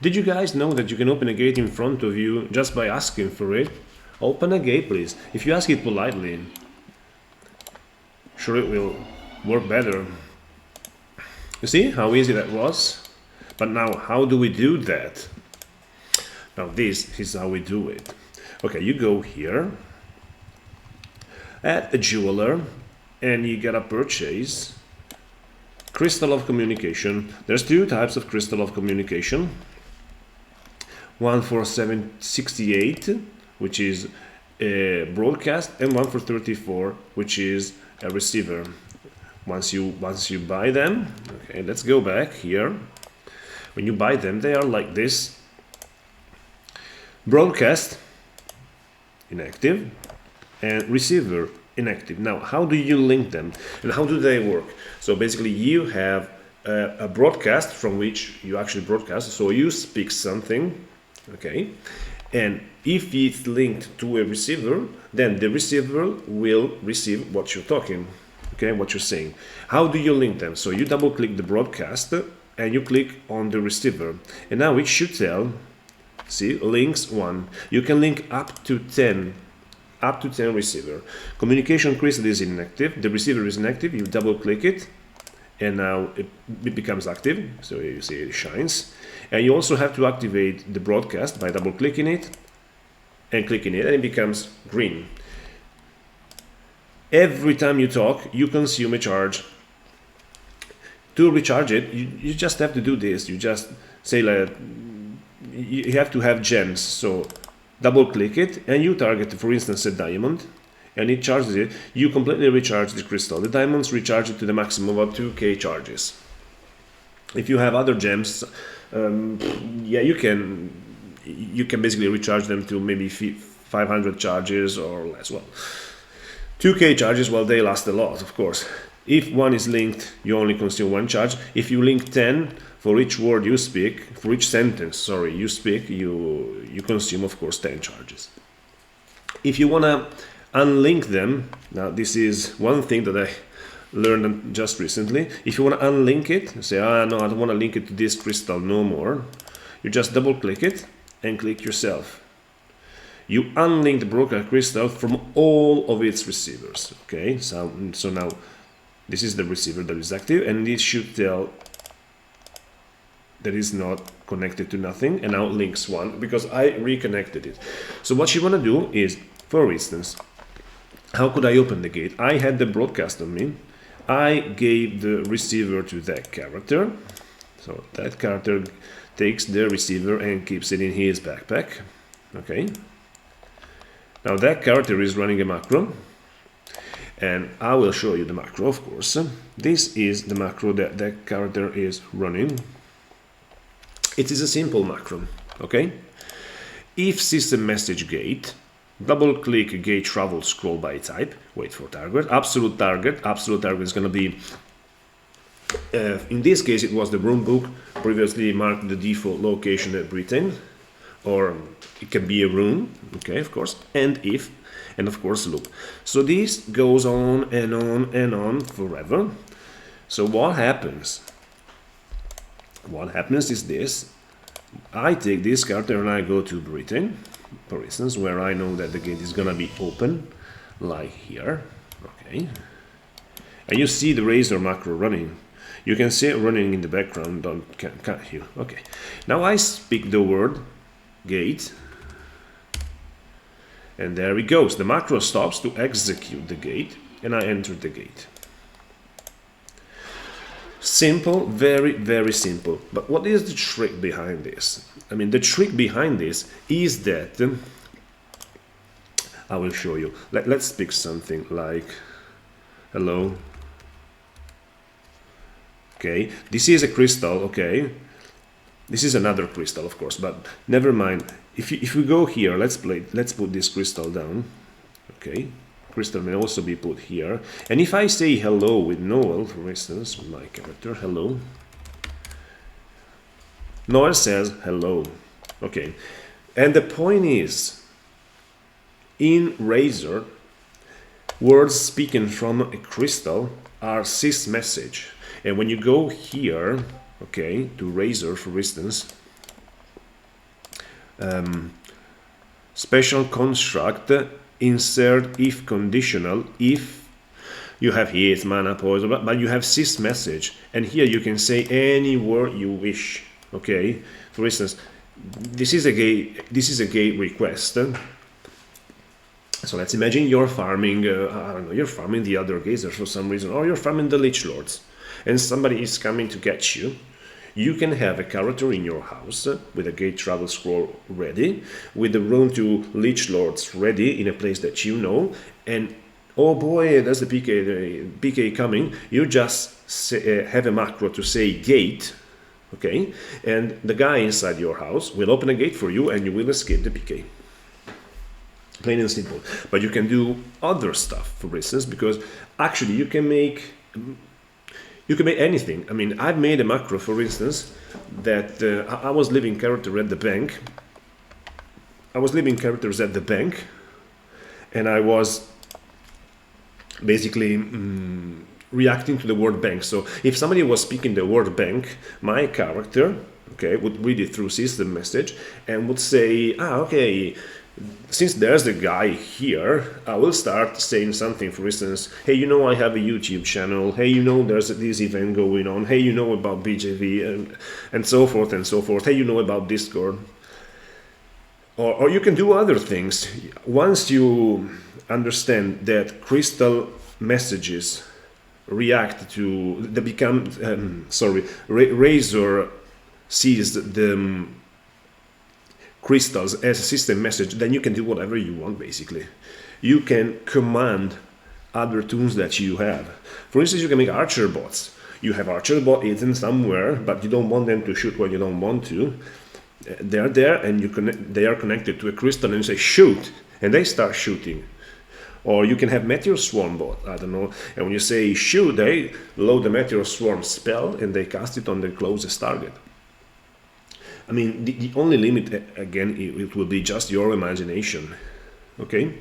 Did you guys know that you can open a gate in front of you just by asking for it? Open a gate, please. If you ask it politely, sure it will work better. You see how easy that was? But now, how do we do that? Now this is how we do it. Okay, you go here, at a jeweler, and you get a purchase. Crystal of communication. There's two types of crystal of communication. One for 768, which is a broadcast, and one for 34, which is a receiver. Once you buy them, okay, let's go back here. When you buy them, they are like this. Broadcast, inactive, and receiver, inactive. Now, how do you link them and how do they work? So basically you have a broadcast from which you actually broadcast, so you speak something, okay, and if it's linked to a receiver, then the receiver will receive what you're talking, okay, what you're saying. How do you link them? So you double click the broadcast and you click on the receiver, and now it should tell, see, links 1. You can link up to 10 receiver. Communication crystal is inactive, the receiver is inactive, you double click it and now it becomes active, so you see it shines. And you also have to activate the broadcast by double clicking it and clicking it, and it becomes green. Every time you talk, you consume a charge. To recharge it, you just have to do this. You just say, like, you have to have gems, so double click it and you target, for instance, a diamond, and it charges it. You completely recharge the crystal. The diamonds recharge it to the maximum of 2k charges. If you have other gems, yeah, you can basically recharge them to maybe 500 charges or less. Well, 2k charges, well, they last a lot, of course. If one is linked, you only consume 1 charge. If you link 10, for each word you speak, for each sentence, sorry, you speak, you consume, of course, 10 charges. If you want to unlink them, now this is one thing that I learned just recently. If you want to unlink it, say, no, I don't want to link it to this crystal no more, you just double click it and click yourself. You unlink the broadcast crystal from all of its receivers, okay? So now this is the receiver that is active, and this should tell that is not connected to nothing, and now links 1 because I reconnected it. So what you want to do is, for instance, how could I open the gate? I had the broadcast on me. I gave the receiver to that character. So that character takes the receiver and keeps it in his backpack. Okay. Now that character is running a macro, and I will show you the macro, of course. This is the macro that that character is running. It is a simple macro, okay? If system message gate, double click gate travel scroll by type, wait for target, absolute target is going to be, in this case it was the room book, previously marked the default location at Britain, or it can be a room, okay, of course, and if, and of course loop. So this goes on and on and on forever. So what happens? What happens is this. I take this character and I go to Britain, for instance, where I know that the gate is gonna be open, like here, okay. And you see the razor macro running. You can see it running in the background, can't you? Okay. Now I speak the word gate, and there it goes. The macro stops to execute the gate, and I enter the gate. Simple, very, very simple. But what is the trick behind this? I mean, the trick behind this is that, I will show you. Let's speak something like, hello. Okay, this is a crystal, okay. This is another crystal, of course, but never mind. If we go here, let's put this crystal down, okay. Crystal may also be put here. And if I say hello with Noel, for instance, my character, hello, Noel says hello. Okay. And the point is, in Razor, words speaking from a crystal are sys message. And when you go here, okay, to Razor, for instance, special construct insert if conditional if you have hits, mana, poison, but you have sys message, and here you can say any word you wish. Okay, for instance, this is a GET request. So let's imagine you're farming, I don't know, you're farming the other gazers for some reason, or you're farming the Lich Lords, and somebody is coming to get you. You can have a character in your house with a GET travel scroll ready, with the rune to Lich Lords ready in a place that you know, and oh boy, there's the PK coming. You just say, have a macro to say GET, okay, and the guy inside your house will open a gate for you, and you will escape the PK. Plain and simple. But you can do other stuff, for instance, because actually you can make anything. I mean, I've made a macro, for instance, that I was leaving character at the bank. I was leaving characters at the bank, and I was basically reacting to the word bank. So if somebody was speaking the word bank, my character, okay, would read it through system message and would say, okay, since there's the guy here, I will start saying something. For instance, hey, you know, I have a YouTube channel. Hey, you know, there's this event going on. Hey, you know about BJV and so forth and so forth. Hey, you know about Discord. Or you can do other things. Once you understand that crystal messages react to, they become, Razor sees the crystals as a system message, then you can do whatever you want, basically. You can command other tools that you have. For instance, you can make archer bots. You have archer bot hidden somewhere, but you don't want them to shoot when you don't want to. They're there, and they are connected to a crystal, and you say shoot, and they start shooting. Or you can have Meteor Swarm bot, I don't know, and when you say shoot, they load the Meteor Swarm spell, and they cast it on the closest target. I mean, the only limit, again, it will be just your imagination, okay?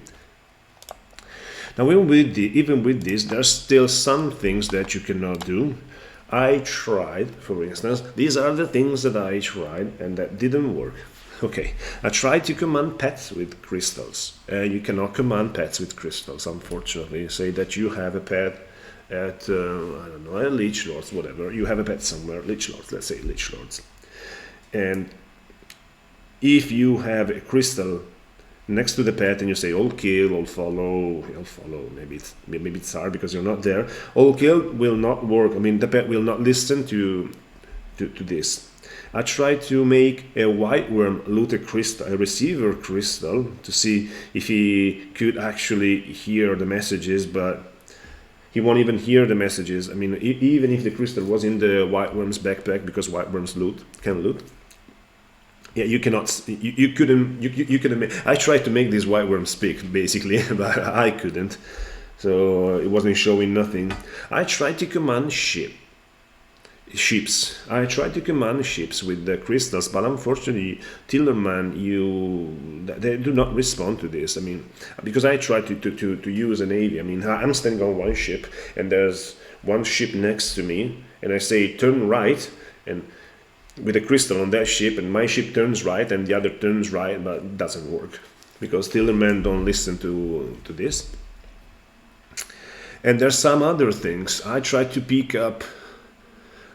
Now, even with this, there's still some things that you cannot do. I tried, for instance, these are the things that I tried and that didn't work. Okay, I tried to command pets with crystals. You cannot command pets with crystals, unfortunately. Say that you have a pet at, I don't know, a Lich Lords, whatever. You have a pet somewhere, Lich Lords, let's say Lich Lords. And if you have a crystal next to the pet and you say all kill, all follow, maybe it's hard because you're not there, all kill will not work. I mean, the pet will not listen to this. I tried to make a white worm loot a crystal, a receiver crystal, to see if he could actually hear the messages, but he won't even hear the messages. I mean, even if the crystal was in the white worm's backpack, because white worms can loot. Yeah, you cannot. You couldn't. I tried to make this white worm speak, basically, but I couldn't. So it wasn't showing nothing. I tried to command ships. I tried to command ships with the crystals, but unfortunately, Tillerman, they do not respond to this. I mean, because I tried to use a navy. I mean, I'm standing on one ship, and there's one ship next to me, and I say turn right, and with a crystal on that ship, and my ship turns right, and the other turns right, but it doesn't work because Tillerman don't listen to this. And there's some other things. I tried to pick up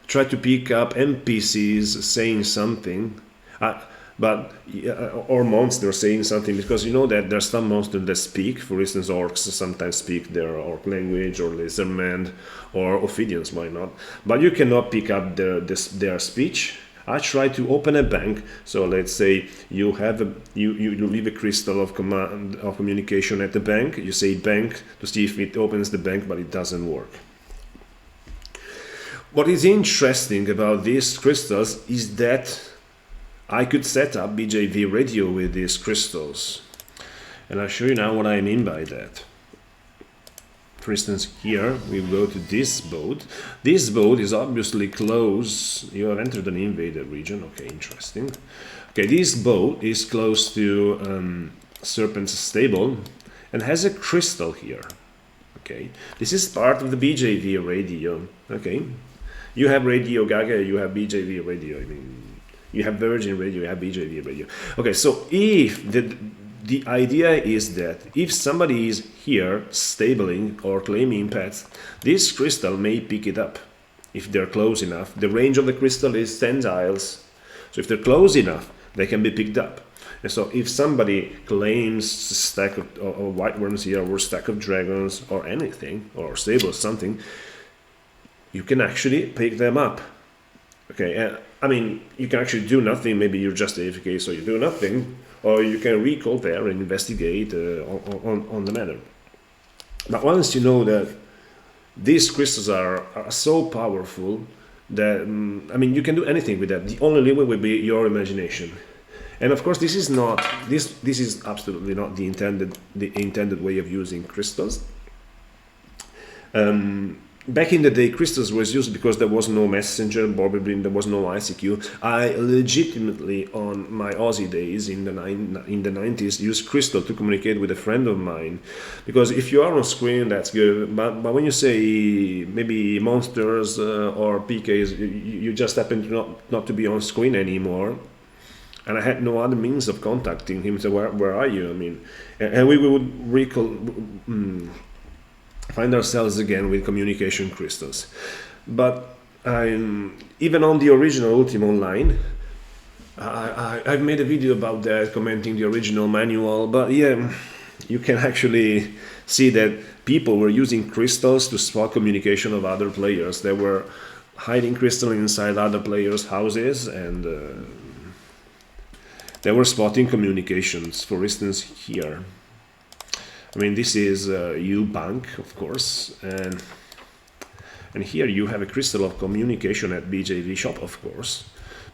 NPCs saying something, or monsters saying something, because you know that there's some monsters that speak. For instance, orcs sometimes speak their orc language, or lizardmen, or Ophidians, why not? But you cannot pick up their speech. I try to open a bank. So let's say you leave a crystal of communication at the bank. You say bank to see if it opens the bank, but it doesn't work. What is interesting about these crystals is that I could set up BJV radio with these crystals. And I'll show you now what I mean by that. For instance, here we go to this boat. This boat is obviously close. You have entered an invaded region. Okay, interesting. Okay, this boat is close to Serpent's stable and has a crystal here. Okay, this is part of the BJV radio. Okay, you have Radio Gaga, you have BJV radio. I mean, You have Virgin Radio, you have BJV Radio. Okay, so if the idea is that if somebody is here stabling or claiming pets, this crystal may pick it up if they're close enough. The range of the crystal is 10 tiles, so if they're close enough, they can be picked up. And so if somebody claims a stack of white worms here, or a stack of dragons, or anything, or stable something, you can actually pick them up. Okay, I mean, you can actually do nothing. Maybe you're just AFK, so you do nothing, or you can recall there and investigate on the matter. But once you know that these crystals are so powerful that I mean, you can do anything with that. The only limit will be your imagination. And of course, this is not this is absolutely not the intended way of using crystals. Back in the day, crystals was used because there was no messenger, probably there was no ICQ. I legitimately, on my Aussie days in the 90s, used crystal to communicate with a friend of mine. Because if you are on screen, that's good. But when you say maybe monsters or PKs, you just happen to not to be on screen anymore. And I had no other means of contacting him. So where are you? I mean, and we would find ourselves again with communication crystals. But even on the original Ultima Online, I've made a video about that, commenting the original manual. But yeah, you can actually see that people were using crystals to spot communication of other players. They were hiding crystal inside other players' houses, and they were spotting communications. For instance, here. I mean, this is U-Bank, of course, and here you have a crystal of communication at BJV shop, of course,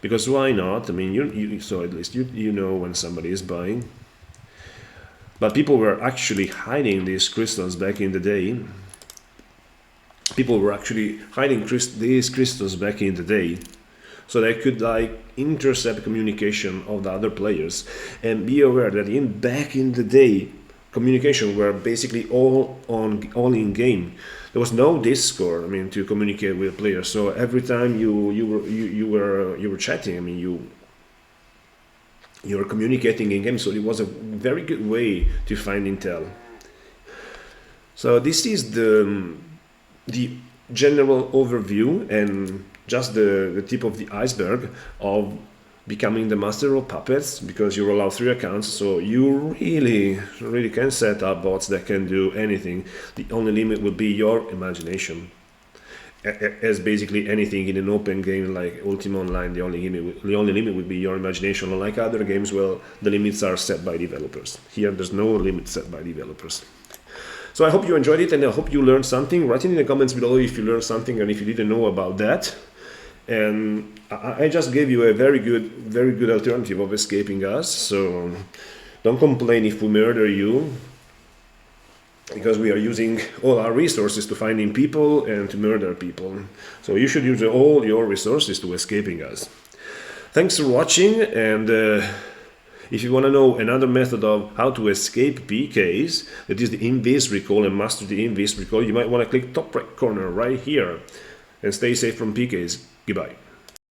because why not? I mean, so at least you know when somebody is buying. But people were actually hiding these crystals back in the day. People were actually hiding these crystals back in the day, so they could like intercept communication of the other players. And be aware that back in the day, communication were basically all in game. There was no Discord, I mean, to communicate with players. So every time you were chatting, I mean, you were communicating in game. So it was a very good way to find intel. So this is the general overview and just the tip of the iceberg of becoming the master of puppets, because you roll out 3 accounts, so you really can set up bots that can do anything. The only limit will be your imagination. As basically anything in an open game like Ultima Online, the only limit would be your imagination. Unlike other games, well, the limits are set by developers. Here, there's no limit set by developers. So I hope you enjoyed it, and I hope you learned something. Write in the comments below if you learned something and if you didn't know about that. And I just gave you a very good alternative of escaping us, so don't complain if we murder you, because we are using all our resources to finding people and to murder people. So you should use all your resources to escaping us. Thanks for watching, and if you want to know another method of how to escape PKs, that is the invis recall, and master the invis recall, you might want to click top right corner right here, and stay safe from PKs. Goodbye.